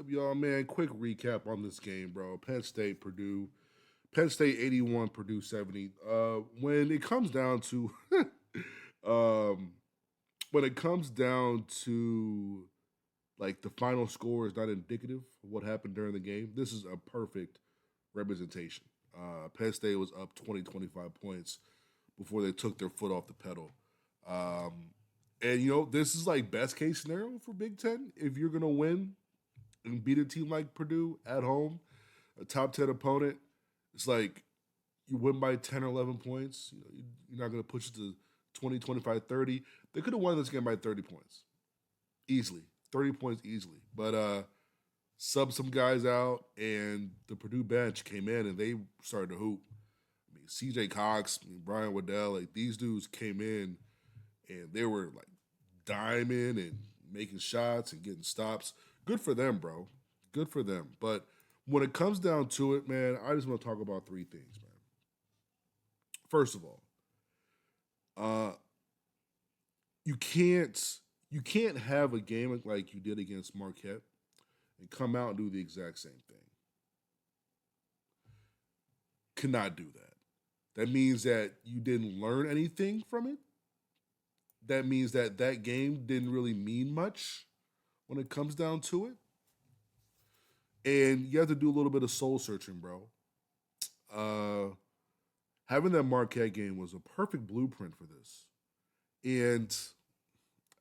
up, y'all? Man, quick recap on this game, bro. Penn State, Purdue. Penn State 81, Purdue 70. When it comes down to um when it comes down to like the final score is not indicative of what happened during the game. This is a perfect representation. Penn State was up 20, 25 points before they took their foot off the pedal. Um, and this is like best case scenario for Big Ten. If you're gonna win and beat a team like Purdue at home, a top 10 opponent, it's like you win by 10 or 11 points. You're not gonna push it to 20, 25, 30. They could have won this game by 30 points easily, 30 points easily. But sub some guys out, and the Purdue bench came in and they started to hoop. I mean, C.J. Cox, Brian Waddell, like these dudes came in and they were like diming and making shots and getting stops. Good for them, bro. Good for them. But when it comes down to it, man, I just want to talk about three things, man. First of all, uh, you can't you can't have a game like you did against Marquette and come out and do the exact same thing. Cannot do that. That means that you didn't learn anything from it. That means that that game didn't really mean much when it comes down to it. And you have to do a little bit of soul searching, bro. Uh, Having that Marquette game was a perfect blueprint for this. And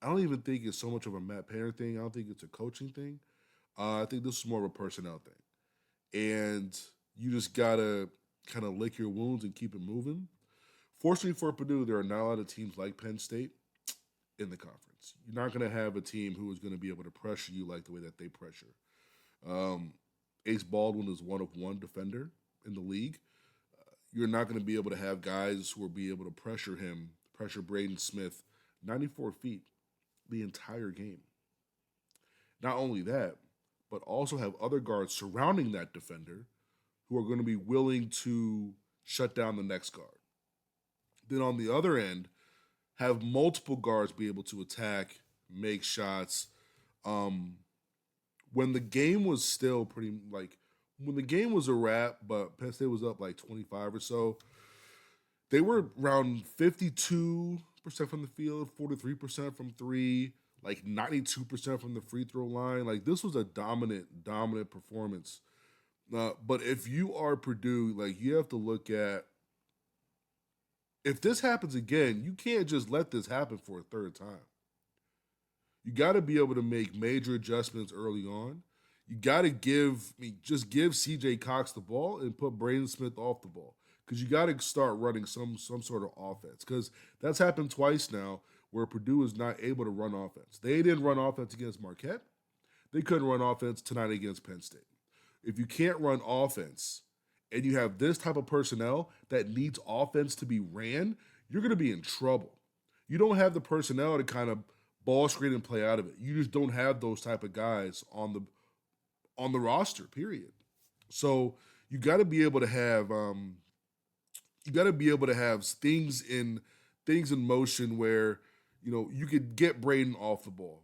I don't even think it's so much of a Matt Painter thing. I don't think it's a coaching thing. I think this is more of a personnel thing. And you just gotta kind of lick your wounds and keep it moving. Fortunately for Purdue, there are not a lot of teams like Penn State in the conference. You're not going to have a team who is going to be able to pressure you like the way that they pressure. Um, Ace Baldwin is one of one defender in the league. You're not going to be able to have guys who will be able to pressure him, pressure Braden Smith 94 feet the entire game. Not only that, but also have other guards surrounding that defender who are going to be willing to shut down the next guard. Then on the other end, have multiple guards be able to attack, make shots. Um, when the game was still pretty like when the game was a wrap, but Penn State was up like 25 or so, they were around 52% from the field, 43% from three, like 92% from the free throw line. Like this was a dominant performance. But if you are Purdue, like you have to look at if this happens again, you can't just let this happen for a third time. You got to be able to make major adjustments early on. You got to just give C.J. Cox the ball and put Braden Smith off the ball because you got to start running some sort of offense because that's happened twice now where Purdue is not able to run offense. They didn't run offense against Marquette. They couldn't run offense tonight against Penn State. If you can't run offense and you have this type of personnel that needs offense to be ran, you're going to be in trouble. You don't have the personnel to kind of ball screen and play out of it. You just don't have those type of guys on the roster. Period. So you got to be able to have things in motion where you could get Braden off the ball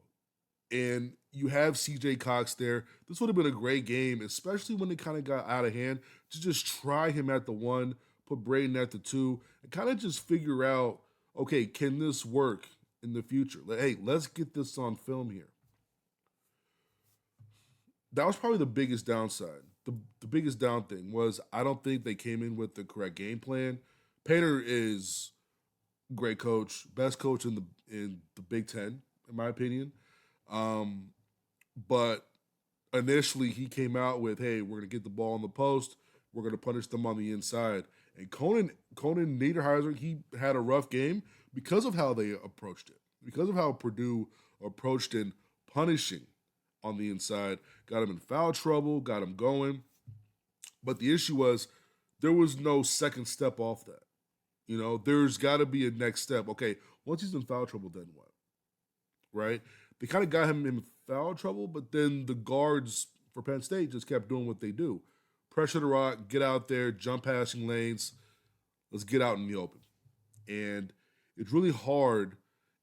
and you have CJ Cox there. This would have been a great game, especially when it kind of got out of hand, to just try him at the one, put Braden at the two, and kind of just figure out, okay, can this work in the future? Hey, let's get this on film here. That was probably the biggest downside. The biggest down thing was I don't think they came in with the correct game plan. Painter is great coach, best coach in the Big Ten, in my opinion. Um, but initially he came out with, "Hey, we're gonna get the ball in the post. We're gonna punish them on the inside." And Conan Niederheiser, he had a rough game because of how they approached it, because of how Purdue approached in punishing on the inside, got him in foul trouble, got him going. But the issue was there was no second step off that. There's got to be a next step. Okay, once he's in foul trouble, then what? Right? They kind of got him in foul trouble, but then the guards for Penn State just kept doing what they do. Pressure the rock, get out there, jump passing lanes. Let's get out in the open. And it's really hard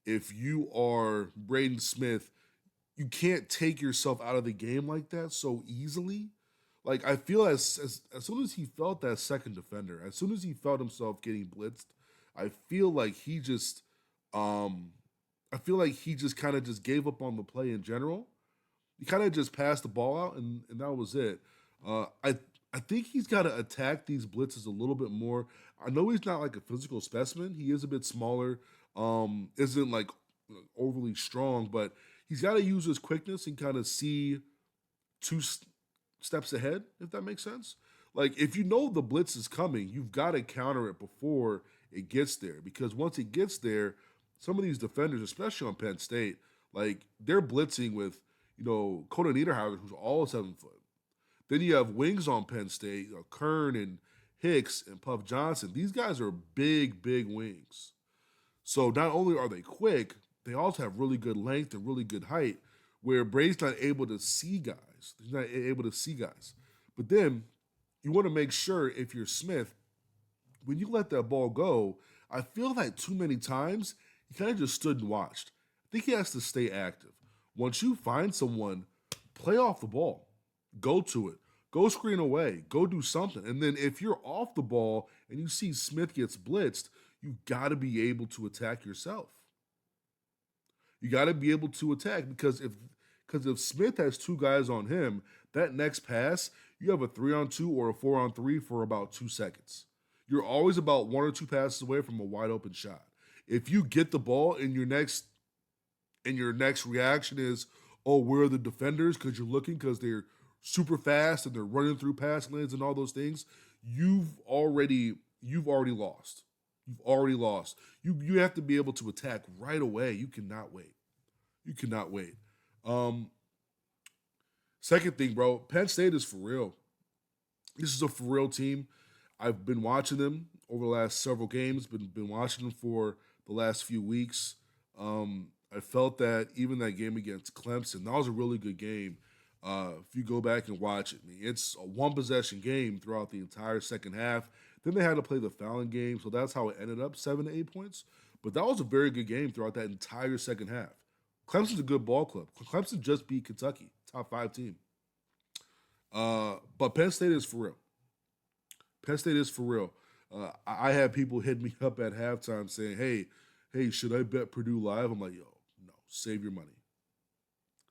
if you are Braden Smith. you can't take yourself out of the game like that so easily. Like I feel as soon as he felt that second defender, as soon as he felt himself getting blitzed, I feel like he just um I feel like he just kind of just gave up on the play in general. He kind of just passed the ball out, and that was it. I think he's got to attack these blitzes a little bit more. I know he's not like a physical specimen. He is a bit smaller. Isn't like overly strong, but he's got to use his quickness and kind of see steps ahead, if that makes sense. Like if you know the blitz is coming, you've got to counter it before it gets there. Because once it gets there, some of these defenders, especially on Penn State, like they're blitzing with, Coda Niederhauser, who's all 7 foot. Then you have wings on Penn State, Kern and Hicks and Puff Johnson. These guys are big, big wings. So not only are they quick, they also have really good length and really good height, where Brady's not able to see guys. He's not able to see guys. But then you want to make sure if you're Smith, when you let that ball go, I feel like too many times he kind of just stood and watched. I think he has to stay active. Once you find someone, play off the ball. Go to it. Go screen away. Go do something. And then if you're off the ball and you see Smith gets blitzed, you got to be able to attack yourself. You got to be able to attack because if Smith has two guys on him, that next pass, you have a 3-on-2 or a 4-on-3 for about 2 seconds. You're always about 1 or 2 passes away from a wide open shot. If you get the ball and your next reaction is, oh, where are the defenders? Because you're looking because they're super fast and they're running through pass lanes and all those things, you've already lost. You've already lost. You have to be able to attack right away. You cannot wait. You cannot wait. Second thing, bro, Penn State is for real. This is a for real team. I've been watching them over the last several games, been watching them for the last few weeks. I felt that even that game against Clemson, that was a really good game. If you go back and watch it, I mean, it's a one possession game throughout the entire second half. Then they had to play the Fallon game, so that's how it ended up 7 to 8 points. But that was a very good game throughout that entire second half. Clemson's a good ball club. Clemson just beat Kentucky, top 5 team. But Penn State is for real. Penn State is for real. I had people hit me up at halftime saying, hey, should I bet Purdue live? I'm like, yo, no, save your money.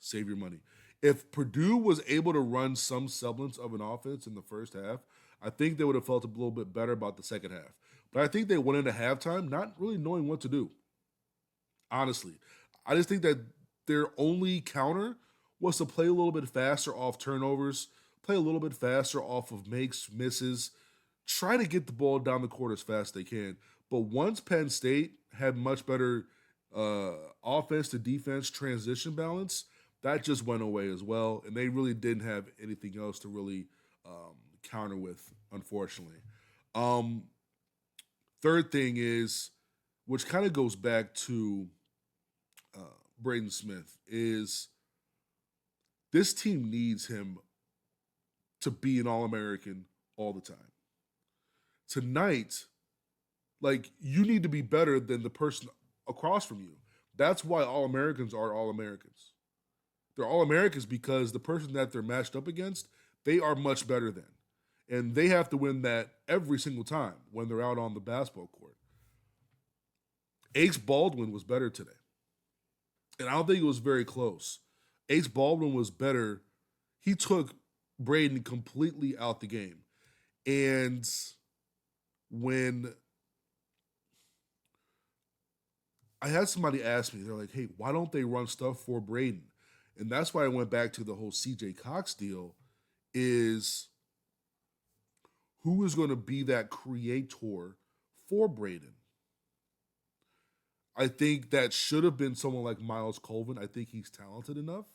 Save your money. If Purdue was able to run some semblance of an offense in the first half, I think they would have felt a little bit better about the second half. But I think they went into halftime not really knowing what to do. Honestly, I just think that their only counter was to play a little bit faster off turnovers, play a little bit faster off of makes, misses, try to get the ball down the court as fast as they can. But once Penn State had much better offense to defense transition balance, that just went away as well, and they really didn't have anything else to really counter with, unfortunately. Third thing is, which kind of goes back to Braden Smith, is this team needs him to be an All-American all the time. Tonight, like, you need to be better than the person across from you. That's why All-Americans are All-Americans. They're All-Americans because the person that they're matched up against, they are much better than. And they have to win that every single time when they're out on the basketball court. Ace Baldwin was better today. And I don't think it was very close. Ace Baldwin was better. He took Braden completely out the game. And when I had somebody ask me, they're like, hey, why don't they run stuff for Braden? And that's why I went back to the whole CJ Cox deal, is who is going to be that creator for Braden? I think that should have been someone like Miles Colvin. I think he's talented enough.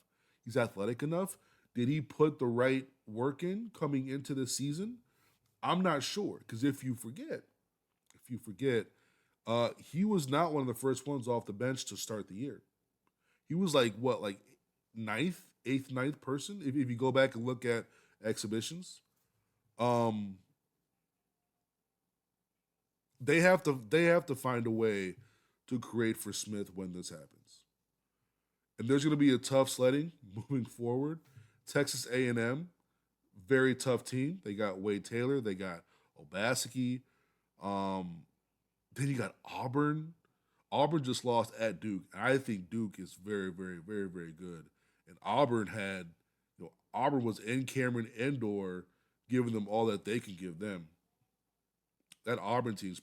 He's athletic enough. Did he put the right work in coming into the season? I'm not sure, because if you forget, he was not one of the first ones off the bench to start the year. He was like eighth, ninth person. If you go back and look at exhibitions, they have to find a way to create for Smith when this happens. And there's going to be a tough sledding moving forward. Texas A&M, very tough team. They got Wade Taylor. They got Obaseki. Um, then you got Auburn. Auburn just lost at Duke. And I think Duke is very, very, very, very good. And Auburn had, Auburn was in Cameron Indoor, giving them all that they can give them. That Auburn team's,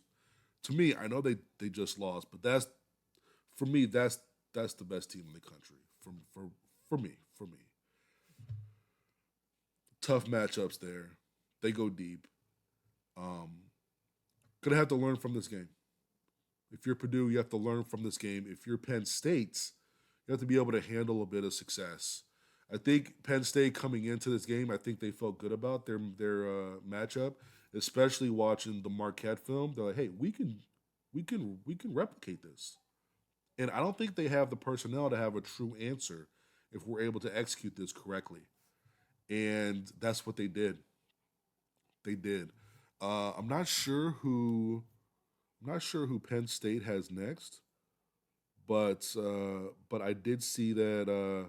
to me, I know they just lost, but that's for me, that's the best team in the country. For me. Tough matchups there. They go deep. Gonna have to learn from this game. If you're Purdue, you have to learn from this game. If you're Penn State, you have to be able to handle a bit of success. I think Penn State coming into this game, I think they felt good about their matchup, especially watching the Marquette film. They're like, hey, we can replicate this. And I don't think they have the personnel to have a true answer if we're able to execute this correctly. And that's what they did. They did. I'm not sure who Penn State has next, but I did see that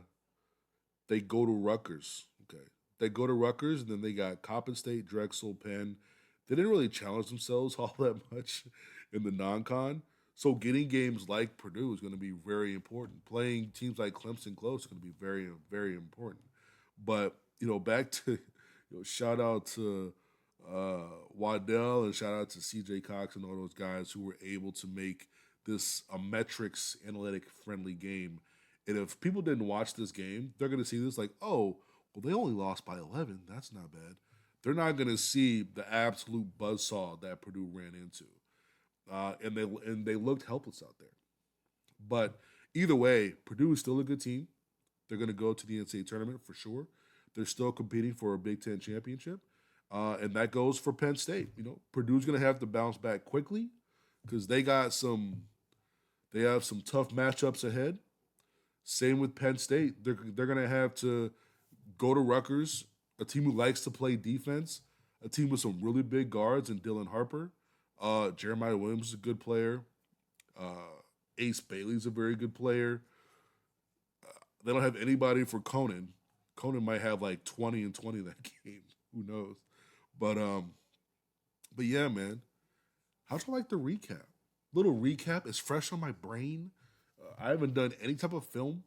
they go to Rutgers. Okay, they go to Rutgers, and then they got Coppin State, Drexel, Penn. They didn't really challenge themselves all that much in the non-con. So getting games like Purdue is going to be very important. Playing teams like Clemson close is going to be very, very important. But, back to, shout out to Waddell and shout out to CJ Cox and all those guys who were able to make this a metrics analytic friendly game. And if people didn't watch this game, they're going to see this like, oh, well, they only lost by 11. That's not bad. They're not going to see the absolute buzzsaw that Purdue ran into. And they looked helpless out there. But either way, Purdue is still a good team. They're going to go to the NCAA tournament for sure. They're still competing for a Big Ten championship. And that goes for Penn State. Purdue's going to have to bounce back quickly because they have some tough matchups ahead. Same with Penn State. They're going to have to go to Rutgers, a team who likes to play defense, a team with some really big guards and Dylan Harper. Jeremiah Williams is a good player. Ace Bailey's a very good player. They don't have anybody for Conan. Conan might have like 20 and 20 that game. Who knows? But yeah, man. How'd you like the recap? Little recap. It's fresh on my brain. I haven't done any type of film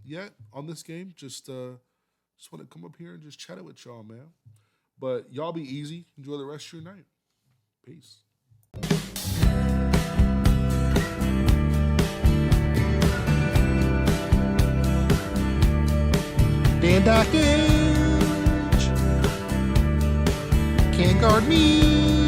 yet on this game. Just want to come up here and just chat it with y'all, man. But y'all be easy. Enjoy the rest of your night. Peace. Standout, can't guard me.